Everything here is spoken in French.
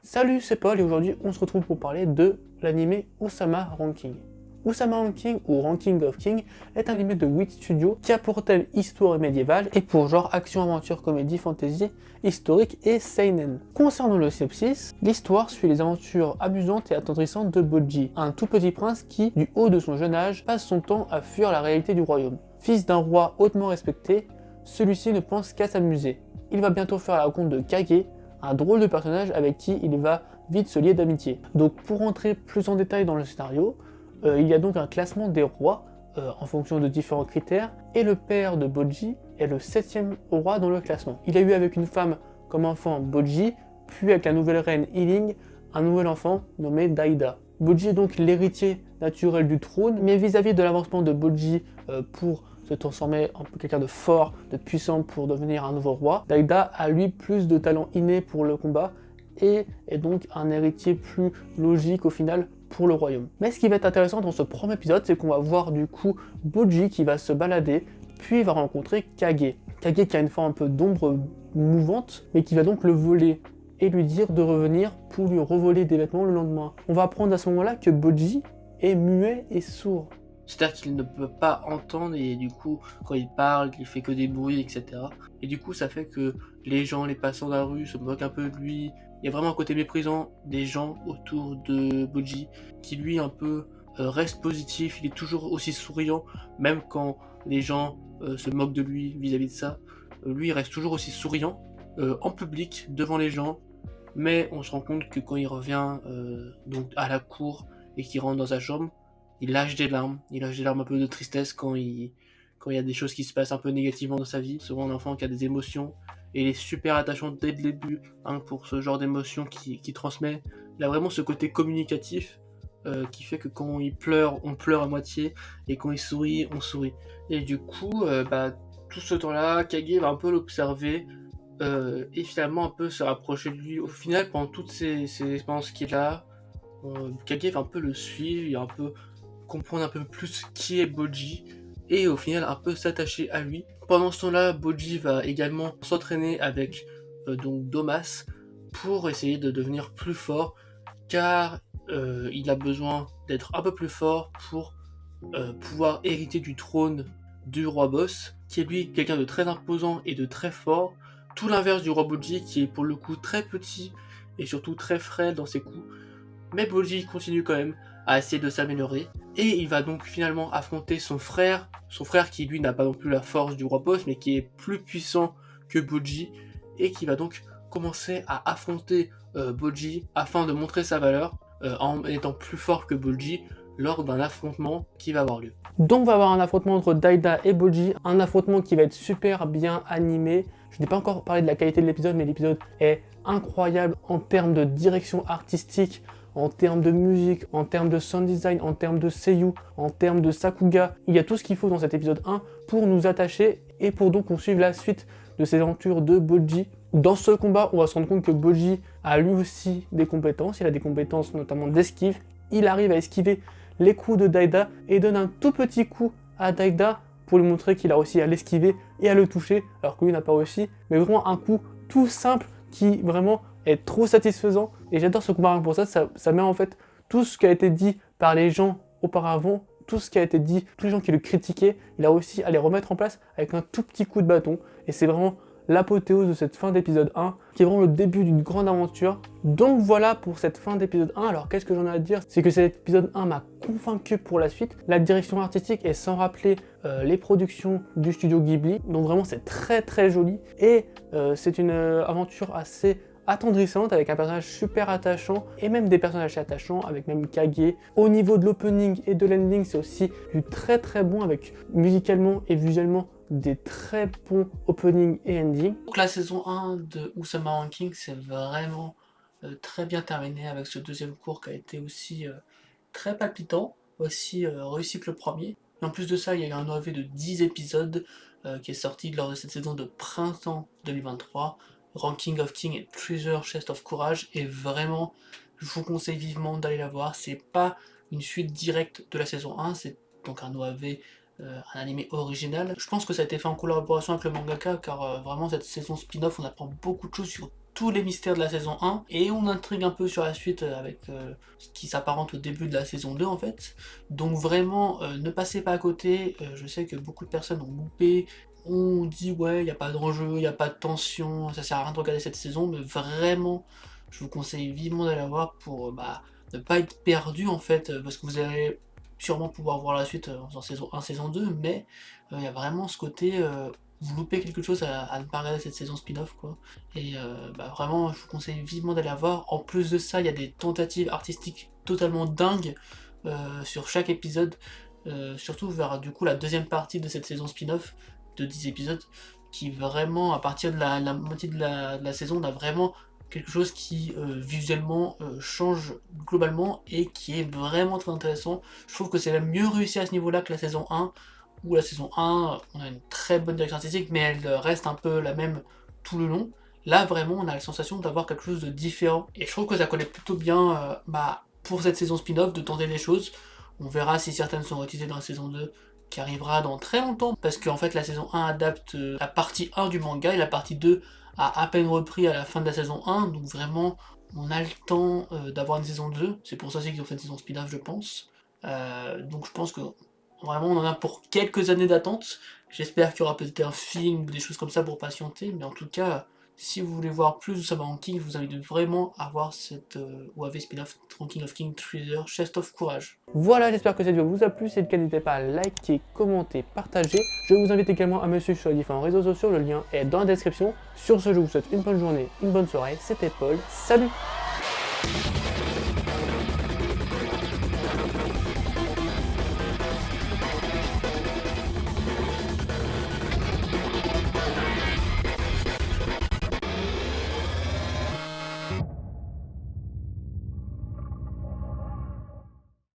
Salut, c'est Paul et aujourd'hui on se retrouve pour parler de l'anime Osama Ranking. Osama Ranking ou Ranking of King est un anime de Wit Studio qui a pour thème histoire médiévale et pour genre action, aventure, comédie, fantasy, historique et seinen. Concernant le synopsis, l'histoire suit les aventures amusantes et attendrissantes de Bojji, un tout petit prince qui, du haut de son jeune âge, passe son temps à fuir la réalité du royaume. Fils d'un roi hautement respecté, celui-ci ne pense qu'à s'amuser. Il va bientôt faire la rencontre de Kage, un drôle de personnage avec qui il va vite se lier d'amitié. Donc pour rentrer plus en détail dans le scénario, il y a donc un classement des rois en fonction de différents critères, et le père de Bojji est le 7e roi dans le classement. Il a eu avec une femme comme enfant Bojji, puis avec la nouvelle reine Iling, un nouvel enfant nommé Daida. Bojji est donc l'héritier naturel du trône, mais vis-à-vis de l'avancement de Bojji pour se transformer en quelqu'un de fort, de puissant pour devenir un nouveau roi, Daida a lui plus de talent inné pour le combat et est donc un héritier plus logique au final pour le royaume. Mais ce qui va être intéressant dans ce premier épisode, c'est qu'on va voir du coup Bojji qui va se balader, puis il va rencontrer Kage. Kage qui a une forme un peu d'ombre mouvante, mais qui va donc le voler et lui dire de revenir pour lui revoler des vêtements le lendemain. On va apprendre à ce moment-là que Bojji est muet et sourd. C'est-à-dire qu'il ne peut pas entendre et du coup, quand il parle, il fait que des bruits, etc. Et du coup, ça fait que les gens, les passants de la rue se moquent un peu de lui. Il y a vraiment un côté méprisant des gens autour de Bojji qui lui un peu reste positif. Il est toujours aussi souriant, même quand les gens se moquent de lui vis-à-vis de ça. Lui, il reste toujours aussi souriant en public, devant les gens. Mais on se rend compte que quand il revient donc à la cour et qu'il rentre dans sa chambre, il lâche des larmes un peu de tristesse quand il y a des choses qui se passent un peu négativement dans sa vie. C'est souvent un enfant qui a des émotions, et il est super attachant dès le début pour ce genre d'émotions qu'il transmet. Il a vraiment ce côté communicatif qui fait que quand il pleure, on pleure à moitié, et quand il sourit, on sourit. Et du coup, tout ce temps-là, Kage va un peu l'observer, et finalement un peu se rapprocher de lui. Au final, pendant toutes ces expériences qu'il a, Kage va un peu le suivre, et un peu comprendre un peu plus qui est Bojji, et au final un peu s'attacher à lui. Pendant ce temps-là, Bojji va également s'entraîner avec donc Domas pour essayer de devenir plus fort, car il a besoin d'être un peu plus fort pour pouvoir hériter du trône du roi boss, qui est lui quelqu'un de très imposant et de très fort, tout l'inverse du roi Bojji qui est pour le coup très petit et surtout très frêle dans ses coups. Mais Bojji continue quand même à essayer de s'améliorer, et il va donc finalement affronter son frère qui lui n'a pas non plus la force du roi boss, mais qui est plus puissant que Bojji, et qui va donc commencer à affronter Bojji afin de montrer sa valeur en étant plus fort que Bojji lors d'un affrontement qui va avoir lieu. Donc on va avoir un affrontement entre Daida et Bojji, un affrontement qui va être super bien animé. Je n'ai pas encore parlé de la qualité de l'épisode, mais l'épisode est incroyable en termes de direction artistique, en termes de musique, en termes de sound design, en termes de seiyuu, en termes de sakuga. Il y a tout ce qu'il faut dans cet épisode 1 pour nous attacher et pour donc poursuivre la suite de ces aventures de Bojji. Dans ce combat, on va se rendre compte que Bojji a lui aussi des compétences. Il a des compétences notamment d'esquive. Il arrive à esquiver les coups de Daida et donne un tout petit coup à Daida pour lui montrer qu'il a réussi à l'esquiver et à le toucher, alors que lui n'a pas réussi. Mais vraiment un coup tout simple qui vraiment est trop satisfaisant, et j'adore ce combat pour ça. Ça met en fait tout ce qui a été dit par les gens auparavant, tout ce qui a été dit, tous les gens qui le critiquaient, il a réussi à les remettre en place avec un tout petit coup de bâton, et c'est vraiment l'apothéose de cette fin d'épisode 1, qui est vraiment le début d'une grande aventure. Donc voilà pour cette fin d'épisode 1. Alors qu'est-ce que j'en ai à dire? C'est que cet épisode 1 m'a convaincu pour la suite. La direction artistique est sans rappeler les productions du studio Ghibli, donc vraiment c'est très très joli, et c'est une aventure assez attendrissante avec un personnage super attachant, et même des personnages attachants avec même Kage. Au niveau de l'opening et de l'ending, c'est aussi du très très bon, avec musicalement et visuellement des très bons opening et ending. Donc la saison 1 de Osama Ranking, c'est vraiment très bien terminé, avec ce deuxième cours qui a été aussi très palpitant, aussi réussi que le premier. Et en plus de ça, il y a eu un OAV de 10 épisodes qui est sorti lors de cette saison de printemps 2023. Ranking of King et plusieurs Chest of Courage, et vraiment, je vous conseille vivement d'aller la voir. C'est pas une suite directe de la saison 1, c'est donc un OAV, un animé original. Je pense que ça a été fait en collaboration avec le mangaka, car vraiment cette saison spin-off, on apprend beaucoup de choses sur tous les mystères de la saison 1 et on intrigue un peu sur la suite avec ce qui s'apparente au début de la saison 2 en fait. Donc vraiment, ne passez pas à côté, je sais que beaucoup de personnes ont loupé, on dit ouais, il n'y a pas d'enjeu, il n'y a pas de tension, ça sert à rien de regarder cette saison, mais vraiment, je vous conseille vivement d'aller la voir pour ne pas être perdu en fait, parce que vous allez sûrement pouvoir voir la suite en saison 1, saison 2, mais il y a vraiment ce côté, vous loupez quelque chose à ne pas regarder cette saison spin-off quoi. Et vraiment, je vous conseille vivement d'aller la voir. En plus de ça, il y a des tentatives artistiques totalement dingues sur chaque épisode, surtout vers du coup la deuxième partie de cette saison spin-off de 10 épisodes, qui vraiment, à partir de la moitié de la saison, on a vraiment quelque chose qui visuellement change globalement et qui est vraiment très intéressant. Je trouve que c'est même mieux réussi à ce niveau-là que la saison 1, où la saison 1, on a une très bonne direction artistique, mais elle reste un peu la même tout le long. Là, vraiment, on a la sensation d'avoir quelque chose de différent. Et je trouve que ça connaît plutôt bien pour cette saison spin-off de tenter des choses. On verra si certaines sont réutilisées dans la saison 2, qui arrivera dans très longtemps, parce qu'en fait la saison 1 adapte la partie 1 du manga et la partie 2 a à peine repris à la fin de la saison 1, donc vraiment on a le temps d'avoir une saison 2, c'est pour ça aussi qu'ils ont fait une saison spin-off je pense. Donc je pense que vraiment on en a pour quelques années d'attente, j'espère qu'il y aura peut-être un film ou des choses comme ça pour patienter, mais en tout cas si vous voulez voir plus de Summer Ranking, je vous invite vraiment à voir cette OAV spin-off Ranking of King Thriller Chest of Courage. Voilà, j'espère que cette vidéo vous a plu. Si c'est le cas, n'hésitez pas à liker, commenter, partager. Je vous invite également à me suivre sur les différents réseaux sociaux. Le lien est dans la description. Sur ce, je vous souhaite une bonne journée, une bonne soirée. C'était Paul. Salut!